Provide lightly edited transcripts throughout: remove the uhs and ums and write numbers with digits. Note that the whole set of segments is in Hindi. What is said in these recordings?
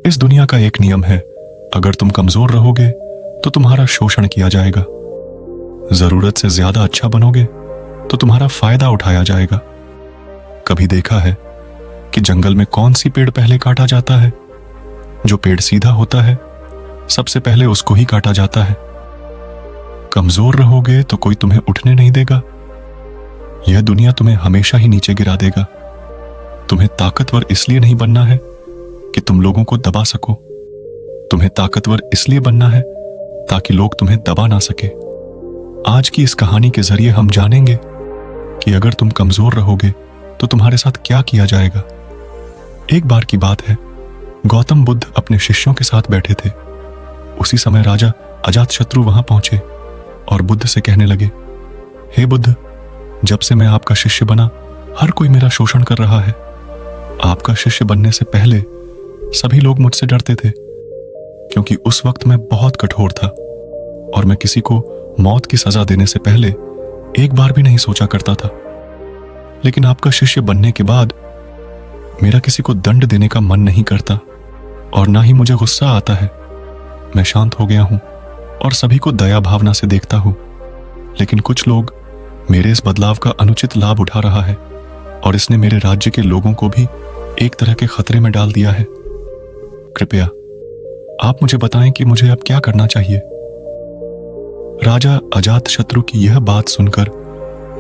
इस दुनिया का एक नियम है, अगर तुम कमजोर रहोगे तो तुम्हारा शोषण किया जाएगा। जरूरत से ज्यादा अच्छा बनोगे तो तुम्हारा फायदा उठाया जाएगा। कभी देखा है कि जंगल में कौन सी पेड़ पहले काटा जाता है? जो पेड़ सीधा होता है सबसे पहले उसको ही काटा जाता है। कमजोर रहोगे तो कोई तुम्हें उठने नहीं देगा। यह दुनिया तुम्हें हमेशा ही नीचे गिरा देगा। तुम्हें ताकतवर इसलिए नहीं बनना है कि तुम लोगों को दबा सको। तुम्हें ताकतवर इसलिए बनना है ताकि लोग तुम्हें दबा ना सके। आज की इस कहानी के जरिए हम जानेंगे कि अगर तुम कमजोर रहोगे तो तुम्हारे साथ क्या किया जाएगा। एक बार की बात है, गौतम बुद्ध अपने शिष्यों के साथ बैठे थे। उसी समय राजा अजातशत्रु वहां पहुंचे और बुद्ध से कहने लगे, हे बुद्ध, जब से मैं आपका शिष्य बना हर कोई मेरा शोषण कर रहा है। आपका शिष्य बनने से पहले सभी लोग मुझसे डरते थे, क्योंकि उस वक्त मैं बहुत कठोर था और मैं किसी को मौत की सजा देने से पहले एक बार भी नहीं सोचा करता था। लेकिन आपका शिष्य बनने के बाद मेरा किसी को दंड देने का मन नहीं करता और ना ही मुझे गुस्सा आता है। मैं शांत हो गया हूं और सभी को दया भावना से देखता हूं। लेकिन कुछ लोग मेरे इस बदलाव का अनुचित लाभ उठा रहा है और इसने मेरे राज्य के लोगों को भी एक तरह के खतरे में डाल दिया है। कृपया आप मुझे बताएं कि मुझे अब क्या करना चाहिए। राजा अजातशत्रु की यह बात सुनकर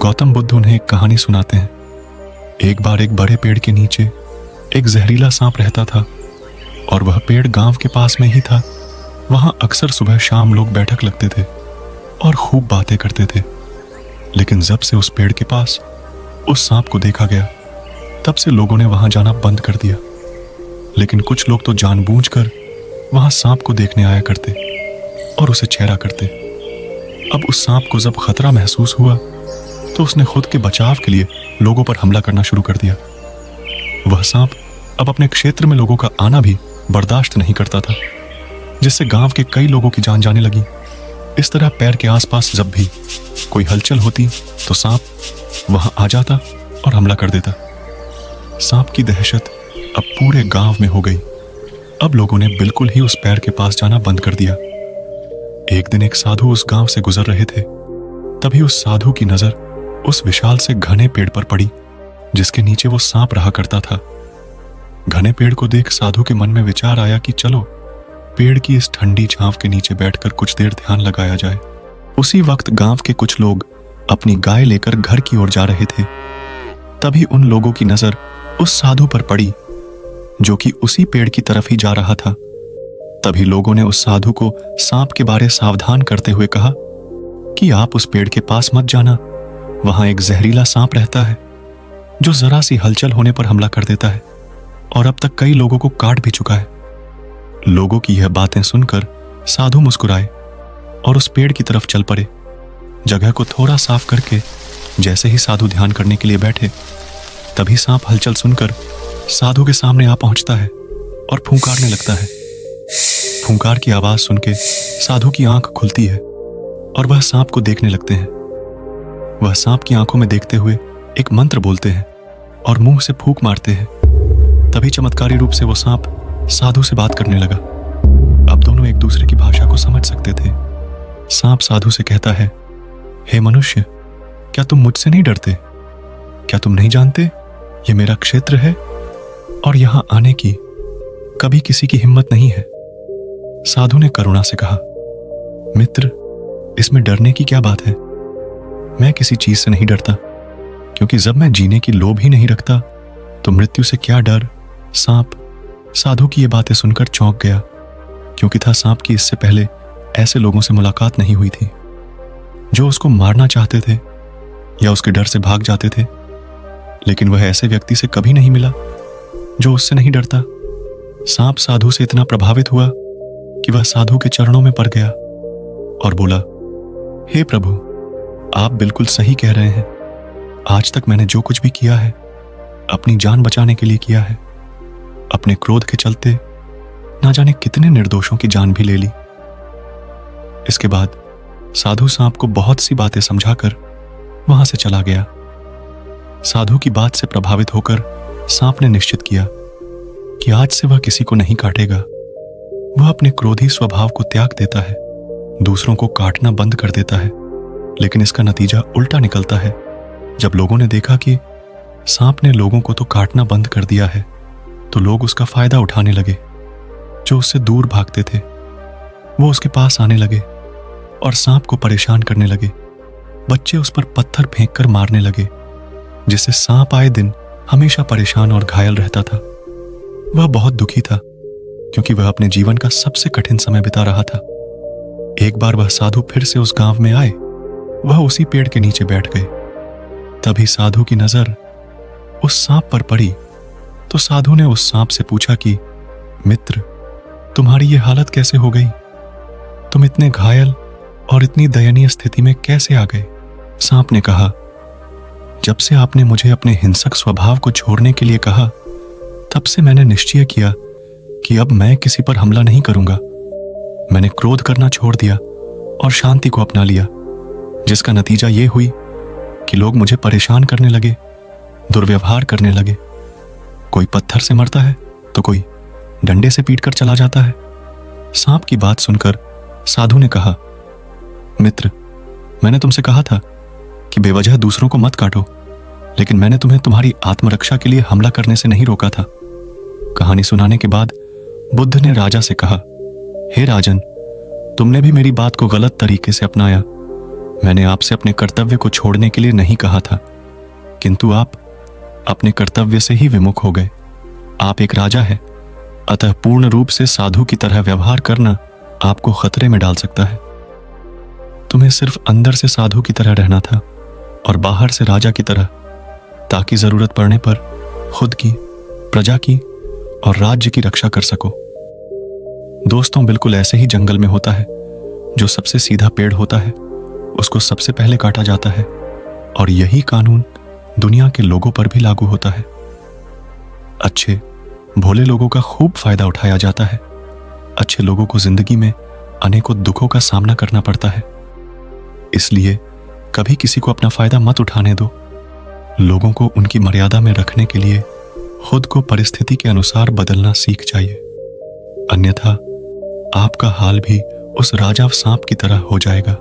गौतम बुद्ध उन्हें एक कहानी सुनाते हैं। एक बार एक बड़े पेड़ के नीचे एक जहरीला सांप रहता था और वह पेड़ गांव के पास में ही था। वहां अक्सर सुबह शाम लोग बैठक लगते थे और खूब बातें करते थे। लेकिन जब से उस पेड़ के पास उस सांप को देखा गया, तब से लोगों ने वहां जाना बंद कर दिया। लेकिन कुछ लोग तो जानबूझकर वहां सांप को देखने आया करते और उसे छेड़ा करते। अब उस सांप को जब खतरा महसूस हुआ तो उसने खुद के बचाव के लिए लोगों पर हमला करना शुरू कर दिया। वह सांप अब अपने क्षेत्र में लोगों का आना भी बर्दाश्त नहीं करता था, जिससे गांव के कई लोगों की जान जाने लगी। इस तरह पैर के आसपास जब भी कोई हलचल होती तो सांप वहां आ जाता और हमला कर देता। सांप की दहशत अब पूरे गांव में हो गई। अब लोगों ने बिल्कुल ही उस पैर के पास जाना बंद कर दिया। एक दिन एक साधु उस गांव से गुजर रहे थे। तभी उस साधु की नजर उस विशाल से घने पेड़ पर पड़ी जिसके नीचे वो सांप रहा करता था। घने पेड़ को देख साधु के मन में विचार आया कि चलो पेड़ की इस ठंडी छांव के नीचे बैठकर कुछ देर ध्यान लगाया जाए। उसी वक्त गांव के कुछ लोग अपनी गाय लेकर घर की ओर जा रहे थे। तभी उन लोगों की नजर उस साधु पर पड़ी जो कि उसी पेड़ की तरफ ही जा रहा था। तभी लोगों ने उस साधु को सांप के बारे सावधान करते हुए कहा कि आप उस पेड़ के पास मत जाना, वहां एक जहरीला सांप रहता है जो जरा सी हलचल होने पर हमला कर देता है और अब तक कई लोगों को काट भी चुका है। लोगों की यह बातें सुनकर साधु मुस्कुराए और उस पेड़ की तरफ चल पड़े। जगह को थोड़ा साफ करके जैसे ही साधु ध्यान करने के लिए बैठे, तभी सांप हलचल सुनकर साधु के सामने आ पहुंचता है और फूंकारने लगता है। फूंकार की आवाज सुन के साधु की आंख खुलती है और वह सांप को देखने लगते हैं। वह सांप की आंखों में देखते हुए एक मंत्र बोलते हैं और मुंह से फूंक मारते हैं। तभी चमत्कारी रूप से वो सांप साधु से बात करने लगा। अब दोनों एक दूसरे की भाषा को समझ सकते थे। सांप साधु से कहता है, हे मनुष्य, क्या तुम मुझसे नहीं डरते? क्या तुम नहीं जानते ये मेरा क्षेत्र है और यहां आने की कभी किसी की हिम्मत नहीं है? साधु ने करुणा से कहा, मित्र, इसमें डरने की क्या बात है? मैं किसी चीज से नहीं डरता, क्योंकि जब मैं जीने की लोभ ही नहीं रखता तो मृत्यु से क्या डर। सांप साधु की ये बातें सुनकर चौंक गया, क्योंकि था सांप की इससे पहले ऐसे लोगों से मुलाकात नहीं हुई थी जो उसको मारना चाहते थे या उसके डर से भाग जाते थे। लेकिन वह ऐसे व्यक्ति से कभी नहीं मिला जो उससे नहीं डरता। सांप साधु से इतना प्रभावित हुआ कि वह साधु के चरणों में पड़ गया और बोला, हे प्रभु, आप बिल्कुल सही कह रहे हैं। आज तक मैंने जो कुछ भी किया है अपनी जान बचाने के लिए किया है। अपने क्रोध के चलते ना जाने कितने निर्दोषों की जान भी ले ली। इसके बाद साधु सांप को बहुत सी बातें समझाकर वहां से चला गया। साधु की बात से प्रभावित होकर सांप ने निश्चित किया कि आज से वह किसी को नहीं काटेगा। वह अपने क्रोधी स्वभाव को त्याग देता है, दूसरों को काटना बंद कर देता है। लेकिन इसका नतीजा उल्टा निकलता है। जब लोगों ने देखा कि सांप ने लोगों को तो काटना बंद कर दिया है, तो लोग उसका फायदा उठाने लगे। जो उससे दूर भागते थे वो उसके पास आने लगे और सांप को परेशान करने लगे। बच्चे उस पर पत्थर फेंककर मारने लगे, जिससे सांप आए दिन हमेशा परेशान और घायल रहता था। वह बहुत दुखी था, क्योंकि वह अपने जीवन का सबसे कठिन समय बिता रहा था। एक बार वह साधु फिर से उस गांव में आए। वह उसी पेड़ के नीचे बैठ गए। तभी साधु की नजर उस सांप पर पड़ी, तो साधु ने उस सांप से पूछा कि मित्र, तुम्हारी ये हालत कैसे हो गई? तुम इतने घायल और इतनी दयनीय स्थिति में कैसे आ गए? सांप ने कहा, जब से आपने मुझे अपने हिंसक स्वभाव को छोड़ने के लिए कहा, तब से मैंने निश्चय किया कि अब मैं किसी पर हमला नहीं करूंगा। मैंने क्रोध करना छोड़ दिया और शांति को अपना लिया, जिसका नतीजा ये हुई कि लोग मुझे परेशान करने लगे, दुर्व्यवहार करने लगे। कोई पत्थर से मरता है तो कोई डंडे से पीटकर चला जाता है। सांप की बात सुनकर साधु ने कहा, मित्र, मैंने तुमसे कहा था कि बेवजह दूसरों को मत काटो, लेकिन मैंने तुम्हें तुम्हारी आत्मरक्षा के लिए हमला करने से नहीं रोका था। कहानी सुनाने के बाद बुद्ध ने राजा से कहा, हे राजन, तुमने भी मेरी बात को गलत तरीके से अपनाया। मैंने आपसे अपने कर्तव्य को छोड़ने के लिए नहीं कहा था, किंतु आप अपने कर्तव्य से ही विमुख हो गए। आप एक राजा हैं, अतः पूर्ण रूप से साधु की तरह व्यवहार करना आपको खतरे में डाल सकता है। तुम्हें सिर्फ अंदर से साधु की तरह रहना था और बाहर से राजा की तरह, ताकि जरूरत पड़ने पर खुद की, प्रजा की और राज्य की रक्षा कर सको। दोस्तों, बिल्कुल ऐसे ही जंगल में होता है। जो सबसे सीधा पेड़ होता है उसको सबसे पहले काटा जाता है, और यही कानून दुनिया के लोगों पर भी लागू होता है। अच्छे भोले लोगों का खूब फायदा उठाया जाता है। अच्छे लोगों को जिंदगी में अनेकों दुखों का सामना करना पड़ता है। इसलिए कभी किसी को अपना फायदा मत उठाने दो। लोगों को उनकी मर्यादा में रखने के लिए खुद को परिस्थिति के अनुसार बदलना सीख जाइए, अन्यथा आपका हाल भी उस राजा सांप की तरह हो जाएगा।